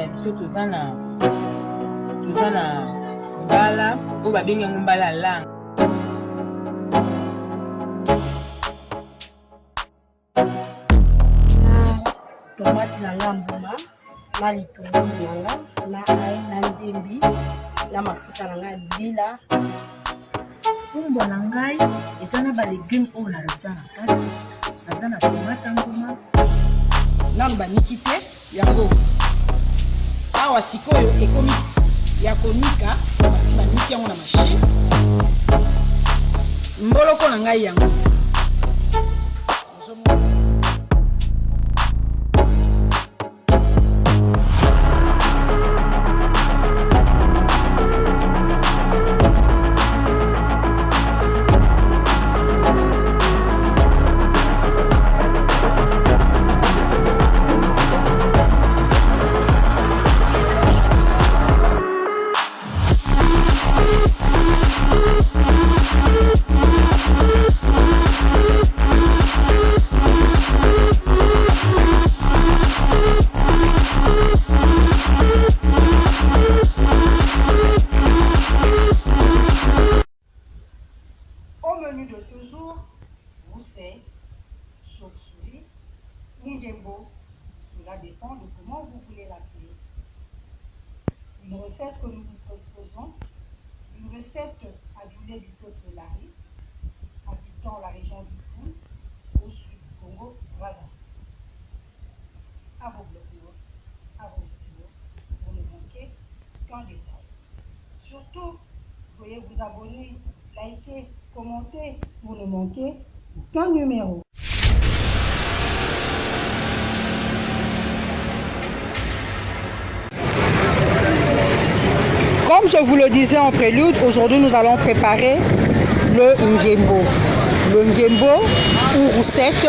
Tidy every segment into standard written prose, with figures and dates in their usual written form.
na biso tozana mbala oyo babengi yango mbala lang. Tomate na ngambuma na litungulu nanga na ai na ndembi na masika na ngai bila fumbwa na ngai eza na balegume oyo narotia na kati naza na tomate nguma nanu baniki te yango awa sikoyo ekomi ya konika basi baniki yango na machine mboloko na ngai yango de ce jour, roussette, chauve-souris, ngembo. Cela dépend de comment vous voulez l'appeler. Une recette que nous vous proposons, une recette adulée du peuple Lari, habitant la région du Poul, au sud du Congo, Brazzaville. À vos blocs, à vos stylos, pour ne manquer qu'un détail. Surtout, veuillez vous abonner, liker, commenter pour ne manquer qu'un numéro. Comme je vous le disais en prélude, aujourd'hui nous allons préparer le ngembo. Le ngembo ou roussette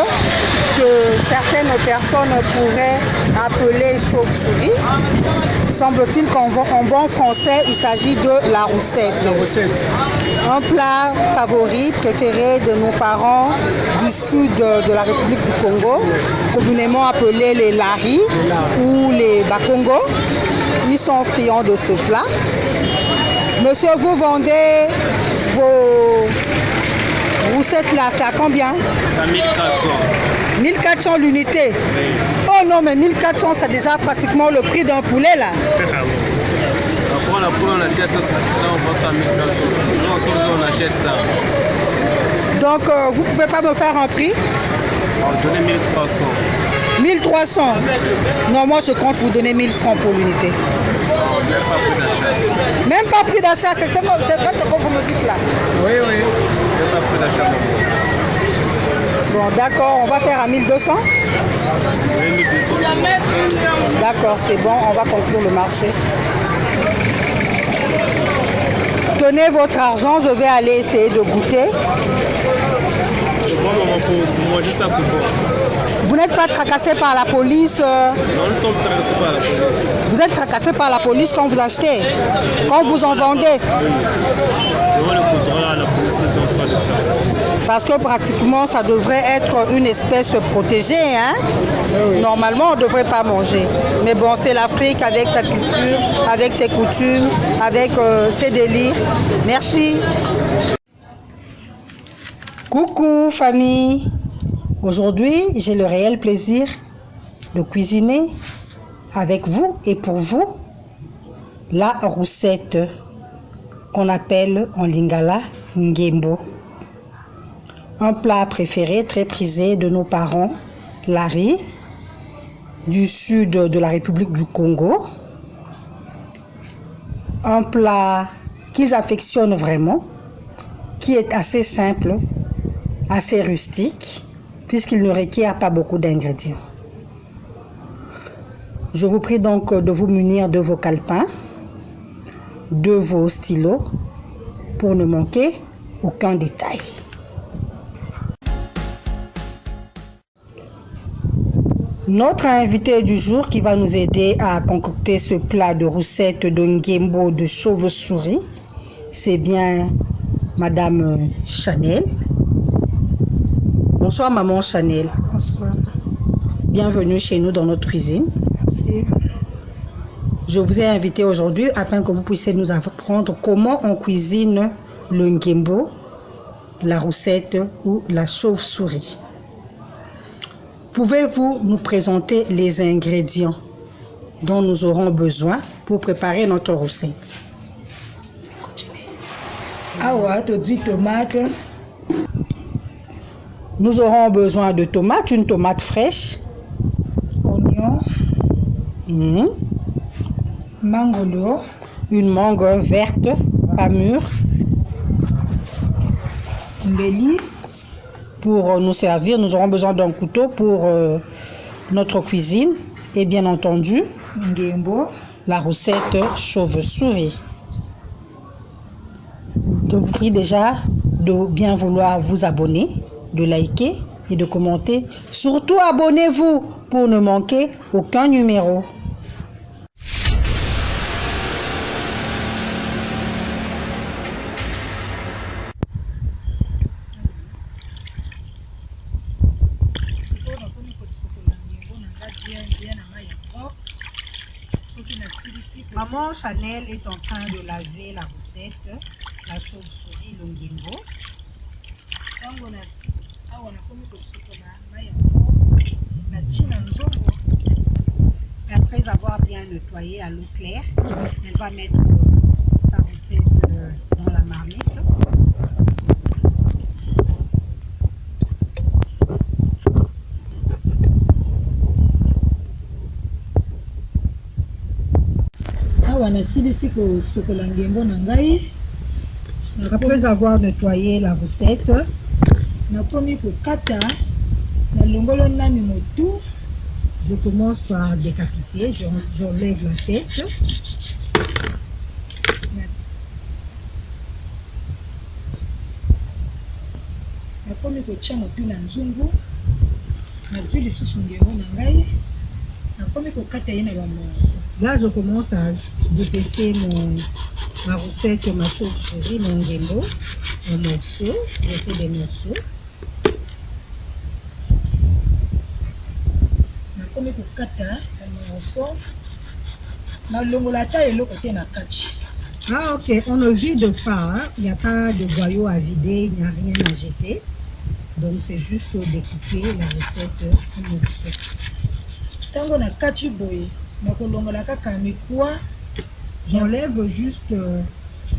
que certaines personnes pourraient appeler chauve-souris. Semble-t-il qu'en bon français, il s'agit de la roussette. La roussette. Un plat favori, préféré de nos parents du sud de la République du Congo, communément appelés les Lari ou les Bakongo. Ils sont friands de ce plat. Monsieur, vous vendez vos roussettes là, c'est à combien? À 1400. 1400 l'unité. Oui. Oh non, mais 1400, c'est déjà pratiquement le prix d'un poulet là. Après, la poule, on achète ça, on vend ça à 1400. Nous, on achète ça. Donc, vous ne pouvez pas me faire un prix? Je donne 1300. 1300? Non, moi je compte vous donner 1000 francs pour l'unité. Même pas prix d'achat. Même pas prix d'achat, c'est ce que vous me dites là? Oui, oui. Même pas prix d'achat. Bon, d'accord, on va faire à 1200? Oui, 1200. D'accord, c'est bon, on va conclure le marché. Tenez votre argent, je vais aller essayer de goûter. C'est bon, maman, pour manger ça, c'est bon. Vous n'êtes pas tracassé par la police? Non, nous sommes tracassés par la police. Vous êtes tracassé par la police quand vous achetez? Quand vous en vendez? Oui. Devant le contrôle à la police, nous sommes pas de tracasser. Parce que pratiquement, ça devrait être une espèce protégée. Hein? Oui. Normalement, on ne devrait pas manger. Mais bon, c'est l'Afrique avec sa culture, avec ses coutumes, avec ses délires. Merci. Coucou famille. Aujourd'hui, j'ai le réel plaisir de cuisiner avec vous et pour vous la roussette qu'on appelle en lingala ngembo. Un plat préféré, très prisé de nos parents, Lari, du sud de la République du Congo. Un plat qu'ils affectionnent vraiment, qui est assez simple, assez rustique, puisqu'il ne requiert pas beaucoup d'ingrédients. Je vous prie donc de vous munir de vos calepins, de vos stylos, pour ne manquer aucun détail. Notre invité du jour qui va nous aider à concocter ce plat de roussette de ngembo de chauve-souris, c'est bien Madame Chanel. Bonsoir Maman Chanel. Bonsoir. Bienvenue chez nous dans notre cuisine. Merci. Je vous ai invité aujourd'hui afin que vous puissiez nous apprendre comment on cuisine le ngembo, la roussette ou la chauve-souris. Pouvez-vous nous présenter les ingrédients dont nous aurons besoin pour préparer notre roussette? Awa, tu tomate. Nous aurons besoin de tomates, une tomate fraîche, Oignon. Mangolo. une mangue verte, pas mûre. Mbeli. Pour nous servir, nous aurons besoin d'un couteau pour notre cuisine et bien entendu, Ngembo. la recette chauve-souris. Je vous prie déjà de bien vouloir vous abonner, de liker et de commenter. Surtout abonnez-vous pour ne manquer aucun numéro. Maman Chanel est en train de laver la recette, la chauve-souris, le ngembo. Après avoir bien nettoyé à l'eau claire, elle va mettre sa recette dans la marmite. Après avoir nettoyé la recette, je commence par décapiter, j'enlève la tête. Là, je commence à dépecer ma recette, ma chauve-souris, mon ngembo en morceaux. Je fais des morceaux. Ah ok, on ne vide pas, hein. Il n'y a pas de boyau à vider, il n'y a rien à jeter. Donc c'est juste découper la recette en morceaux. J'enlève juste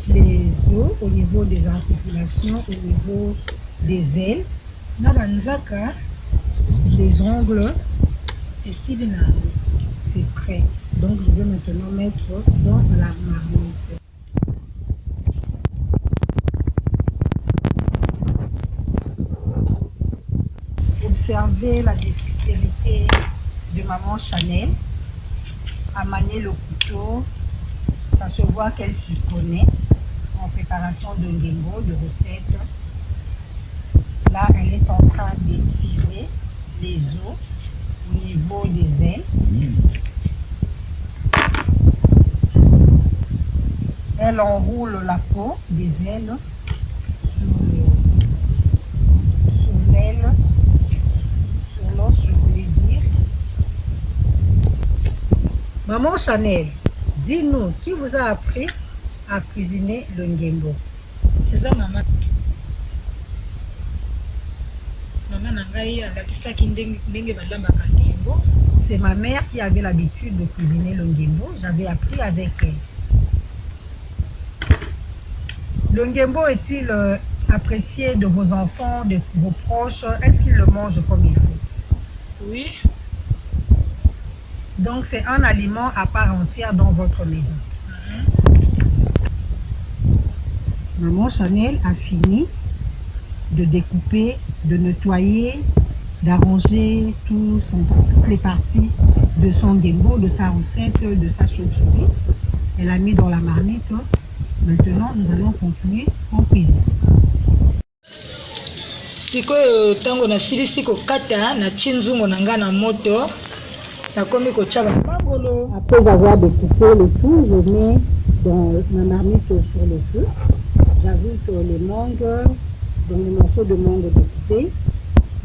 les os au niveau des articulations, au niveau des ailes, les ongles. C'est prêt. Donc je vais maintenant mettre dans la marmite. Observez la dextérité de maman Chanel à manier le couteau. Ça se voit qu'elle s'y connaît en préparation de ngembo, de recette. Là, elle est en train d'étirer les os au niveau des ailes. Elle enroule la peau des ailes sur l'aile, sur l'os, je voulais dire. Maman Chanel, dis-nous, qui vous a appris à cuisiner le ngembo? C'est ça, maman. C'est ma mère qui avait l'habitude de cuisiner le ngembo. J'avais appris avec elle. Le ngembo est-il apprécié de vos enfants, de vos proches? Est-ce qu'ils le mangent comme il faut? Oui. Donc c'est un aliment à part entière dans votre maison. Maman Chanel a fini de découper, de nettoyer, d'arranger toutes les parties de son ngembo, de sa recette, de sa chauve-souris. Elle a mis dans la marmite. Maintenant, nous allons continuer en cuisine. Sikoyo tango na silisi kokata na chinzungo na nga na moto nakomi kochaba mangolo. Après avoir découpé le tout, je mets dans ma marmite sur le feu. J'ajoute les mangues, donc les morceaux de mangue découpés.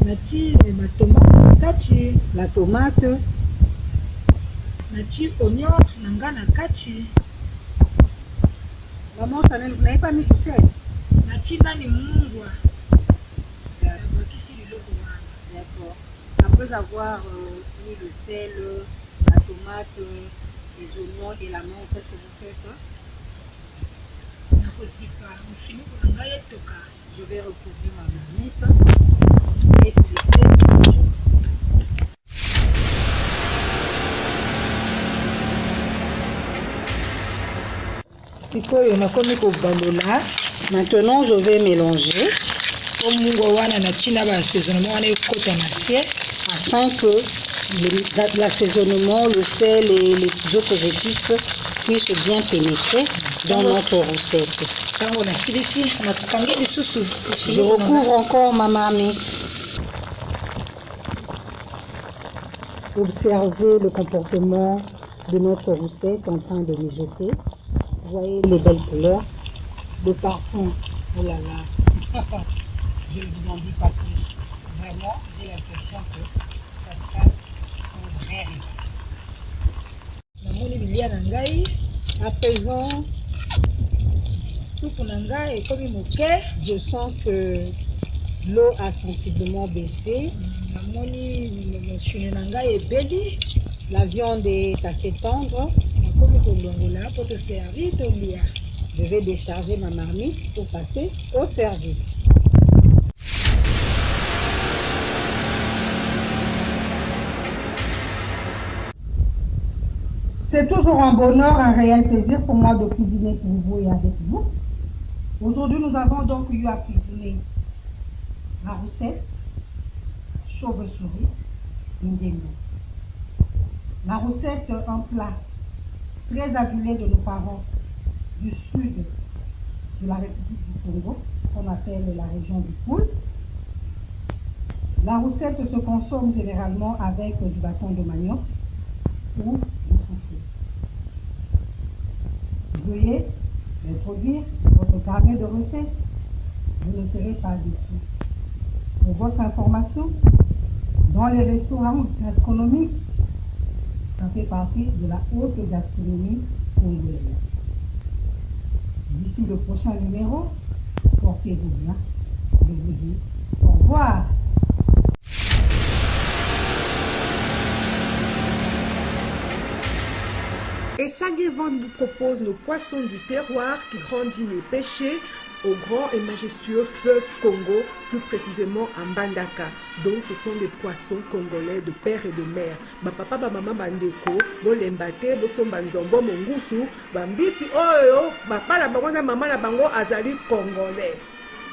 Nati ma tomate kati. La tomate. Nachi oignon nanga na kati. Maman, vous n'avez pas mis du sel? Nachi nani mungwa. D'accord. Après avoir mis le sel, la tomate, les oignons et la menthe, qu'est-ce que vous faites? Je vais recouvrir ma marmite et laisser toujours. Maintenant, je vais mélanger afin que l'assaisonnement, le sel et les autres épices puissent bien pénétrer dans notre recette. Je recouvre encore ma marmite. Observez le comportement de notre recette en train de mijoter. Vous voyez les belles couleurs, le parfum. Oh là là, je ne vous en dis pas plus. Vraiment, j'ai l'impression que ça sera un vrai. À présent, je sens que l'eau a sensiblement baissé. La viande est assez tendre. Je vais décharger ma marmite pour passer au service. C'est toujours un bonheur, un réel plaisir pour moi de cuisiner pour vous et avec vous. Aujourd'hui, nous avons donc eu à cuisiner la recette chauve-souris Ndembo. La recette, un plat très adulé de nos parents du sud de la République du Congo, qu'on appelle la région du Poul. La recette se consomme généralement avec du bâton de manioc ou du foufou. Veuillez introduire votre carnet de recettes, vous ne serez pas déçus. Pour votre information, dans les restaurants gastronomiques, ça fait partie de la haute gastronomie congolaise. D'ici le prochain numéro, portez-vous bien. Je vous dis au revoir. Et Sagevon vous propose nos poissons du terroir qui grandit et pêchés au grand et majestueux fleuve Congo, plus précisément à Mbandaka. Donc ce sont des poissons congolais de père et de mère. Ba papa ba maman bandeko, bo lembate, bo somba nzombo mongusu, bambisi oyo, papa la bango na maman la bango azali congolais.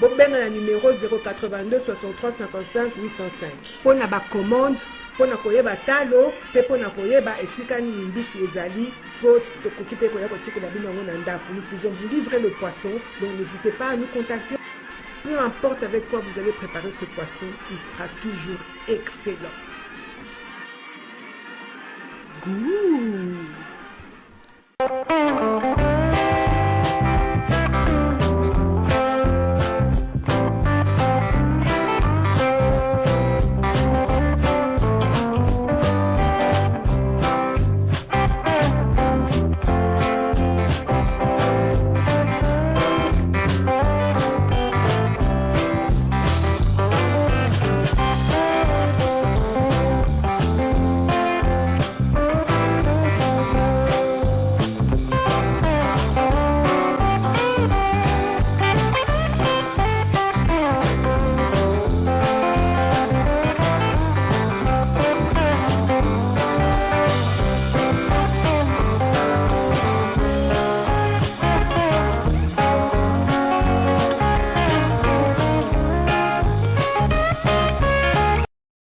Bo benga na numéro 082 63 55 805. Pona ba commande, pona koyeba talo, pe pona koyeba esika ni mbisi ezali. Nous pouvons vous livrer le poisson, donc n'hésitez pas à nous contacter. Peu importe avec quoi vous allez préparer ce poisson, il sera toujours excellent. Goût.